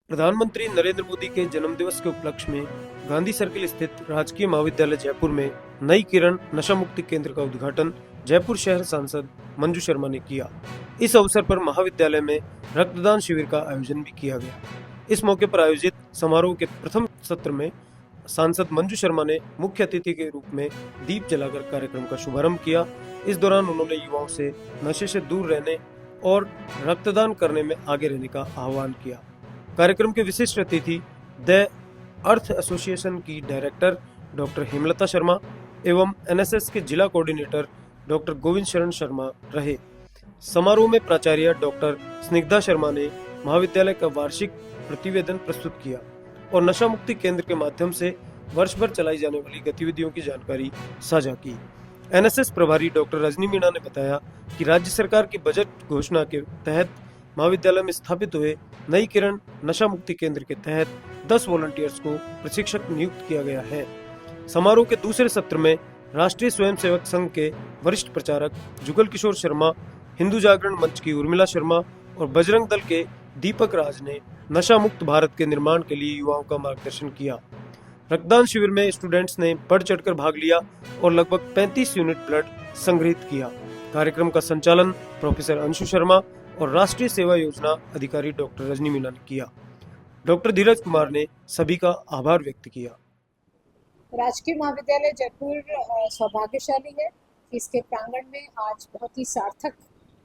प्रधानमंत्री नरेंद्र मोदी के जन्मदिवस के उपलक्ष्य में गांधी सर्किल स्थित राजकीय महाविद्यालय जयपुर में नई किरण नशा मुक्ति केंद्र का उद्घाटन जयपुर शहर सांसद मंजू शर्मा ने किया। इस अवसर पर महाविद्यालय में रक्तदान शिविर का आयोजन भी किया गया। इस मौके पर आयोजित समारोह के प्रथम सत्र में सांसद मंजू शर्मा ने मुख्य अतिथि के रूप में दीप जलाकर कार्यक्रम का शुभारंभ किया। इस दौरान उन्होंने युवाओं से नशे से दूर रहने और रक्तदान करने में आगे रहने का आह्वान किया। कार्यक्रम के विशिष्ट अतिथि द अर्थ एसोसिएशन की डायरेक्टर डॉक्टर हेमलता शर्मा एवं एनएसएस के जिला कोऑर्डिनेटर डॉक्टर गोविंद शरण शर्मा रहे। समारोह में प्राचार्य डॉक्टर स्निग्धा शर्मा ने महाविद्यालय का वार्षिक प्रतिवेदन प्रस्तुत किया और नशा मुक्ति केंद्र के माध्यम से वर्ष भर चलाई जाने वाली गतिविधियों की जानकारी साझा की। एनएसएस प्रभारी डॉक्टर रजनी मीणा ने बताया कि राज्य सरकार की बजट घोषणा के तहत महाविद्यालय में स्थापित हुए नई किरण नशा मुक्ति केंद्र के तहत 10 वॉलंटियर्स को प्रशिक्षक नियुक्त किया गया है। समारोह के दूसरे सत्र में राष्ट्रीय स्वयंसेवक संघ के वरिष्ठ प्रचारक जुगल किशोर शर्मा, हिंदू जागरण मंच की उर्मिला शर्मा और बजरंग दल के दीपक राज ने नशा मुक्त भारत के निर्माण के लिए युवाओं का मार्गदर्शन किया। रक्तदान शिविर में स्टूडेंट्स ने बढ़ चढ़कर भाग लिया और लगभग 35 यूनिट ब्लड संग्रहित किया। कार्यक्रम का संचालन प्रोफेसर अंशु शर्मा और राष्ट्रीय सेवा योजना अधिकारी डॉक्टर रजनी मीणा ने किया। डॉक्टर धीरज कुमार ने सभी का आभार व्यक्त किया। राजकीय महाविद्यालय जयपुर सौभाग्यशाली है। इसके प्रांगण में आज बहुत ही सार्थक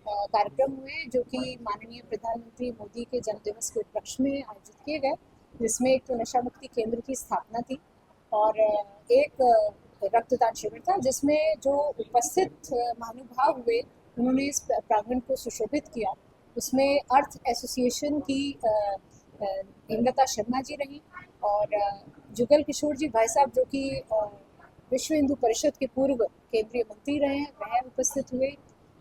कार्यक्रम हुए जो कि माननीय प्रधानमंत्री मोदी के जन्मदिवस के उपलक्ष्य में आयोजित किए गए, जिसमें एक तो नशा मुक्ति केंद्र की स्थापना थी और एक रक्तदान शिविर था, जिसमें जो उपस्थित महानुभाव हुए उन्होंने इस प्रांगण को सुशोभित किया। उसमें अर्थ एसोसिएशन की हेमलता शर्मा जी रही और जुगल किशोर जी भाई साहब जो कि विश्व हिंदू परिषद के पूर्व केंद्रीय मंत्री रहे हैं, वह उपस्थित हुए।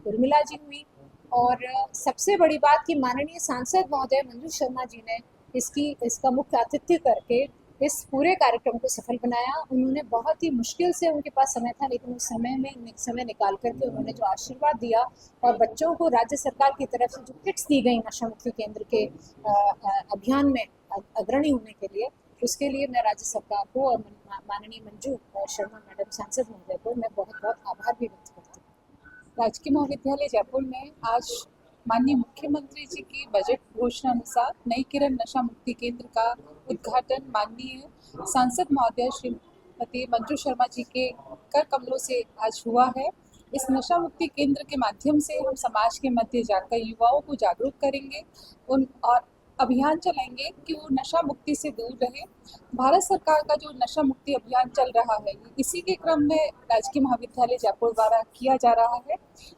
उर्मिला जी हुई और सबसे बड़ी बात कि माननीय सांसद महोदय मंजू शर्मा जी ने इसका मुख्य आतिथ्य करके इस पूरे कार्यक्रम को सफल बनाया। उन्होंने बहुत ही मुश्किल से, उनके पास समय था, लेकिन उस समय निकाल करके उन्होंने जो आशीर्वाद दिया और बच्चों को राज्य सरकार की तरफ से जो किट्स दी गई नशा मुक्ति केंद्र के अभियान में अग्रणी होने के लिए, उसके लिए मैं राज्य सरकार को और माननीय मंजू शर्मा मैडम सांसद महोदय को मैं बहुत बहुत आभार भी व्यक्त करती हूँ। राजकीय महाविद्यालय जयपुर में आज माननीय मुख्यमंत्री जी की बजट घोषणा अनुसार नई किरण नशा मुक्ति केंद्र का उद्घाटन माननीय सांसद महोदय श्रीमती मंजू शर्मा जी के कर कमलों से आज हुआ है। इस नशा मुक्ति केंद्र के माध्यम से हम समाज के मध्य जाकर युवाओं को जागरूक करेंगे और अभियान चलाएंगे कि वो नशा मुक्ति से दूर रहे। भारत सरकार का जो नशा मुक्ति अभियान चल रहा है, इसी के क्रम में राजकीय महाविद्यालय जयपुर द्वारा किया जा रहा है।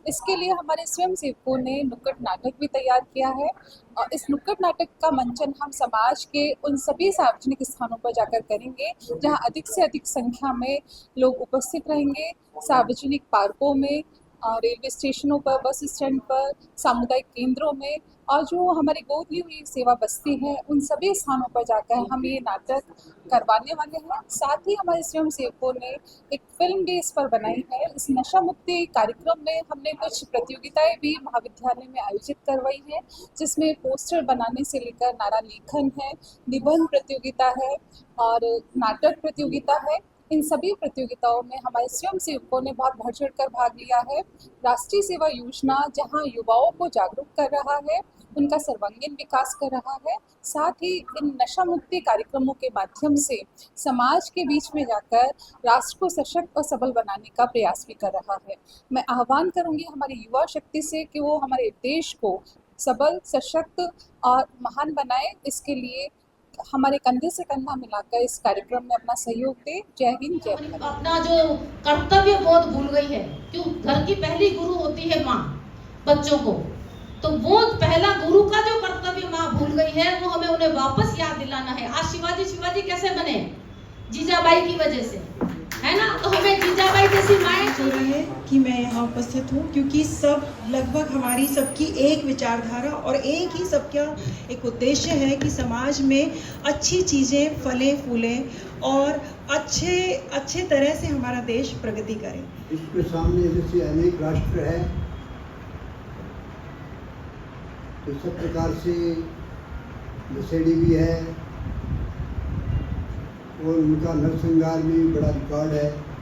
इसके लिए हमारे स्वयंसेवकों ने नुक्कड़ नाटक भी तैयार किया है और इस नुक्कड़ नाटक का मंचन हम समाज के उन सभी सार्वजनिक स्थानों पर जाकर करेंगे जहां अधिक से अधिक संख्या में लोग उपस्थित रहेंगे। सार्वजनिक पार्कों में, रेलवे स्टेशनों पर, बस स्टैंड पर, सामुदायिक केंद्रों में और जो हमारी गोद ली हुई सेवा बस्ती है, उन सभी स्थानों पर जाकर हम ये नाटक करवाने वाले हैं। साथ ही हमारे स्वयं सेवकों ने एक फिल्म भी इस पर बनाई है। इस नशा मुक्ति कार्यक्रम में हमने कुछ प्रतियोगिताएं भी महाविद्यालय में आयोजित करवाई है, जिसमें पोस्टर बनाने से लेकर नारा लेखन है, निबंध प्रतियोगिता है और नाटक प्रतियोगिता है। इन सभी प्रतियोगिताओं में हमारे स्वयं सेवकों ने बहुत बढ़ चढ़ कर भाग लिया है। राष्ट्रीय सेवा योजना जहां युवाओं को जागरूक कर रहा है, उनका सर्वांगीण विकास कर रहा है, साथ ही इन नशा मुक्ति कार्यक्रमों के माध्यम से समाज के बीच में जाकर राष्ट्र को सशक्त और सबल बनाने का प्रयास भी कर रहा है। मैं आह्वान करूंगी हमारी युवा शक्ति से कि वो हमारे देश को सबल, सशक्त और महान बनाए। इसके लिए हमारे कंधे से कंधा मिलाकर इस कार्यक्रम में अपना सहयोग दे। जय हिंद, जय भारत। अपना जो कर्तव्य बोध भूल गई है, क्यों? घर की पहली गुरु होती है माँ बच्चों को, तो वो पहला गुरु का जो कर्तव्य माँ भूल गई है, वो हमें उन्हें वापस याद दिलाना है। आज शिवाजी कैसे बने? जीजाबाई की वजह से, है ना? तो हमें जीजाबाई जैसी माएं हो रहा है कि मैं यहाँ उपस्थित हूँ क्योंकि सब लगभग हमारी सबकी एक विचारधारा और एक ही सबका एक उद्देश्य है कि समाज में अच्छी चीज़ें फलें फूलें और अच्छे तरह से हमारा देश प्रगति करे। इसके सामने जैसे अनेक राष्ट्र है, इस प्रकार से नशेड़ी भी है और उनका नरसंहार भी बड़ा रिकॉर्ड है।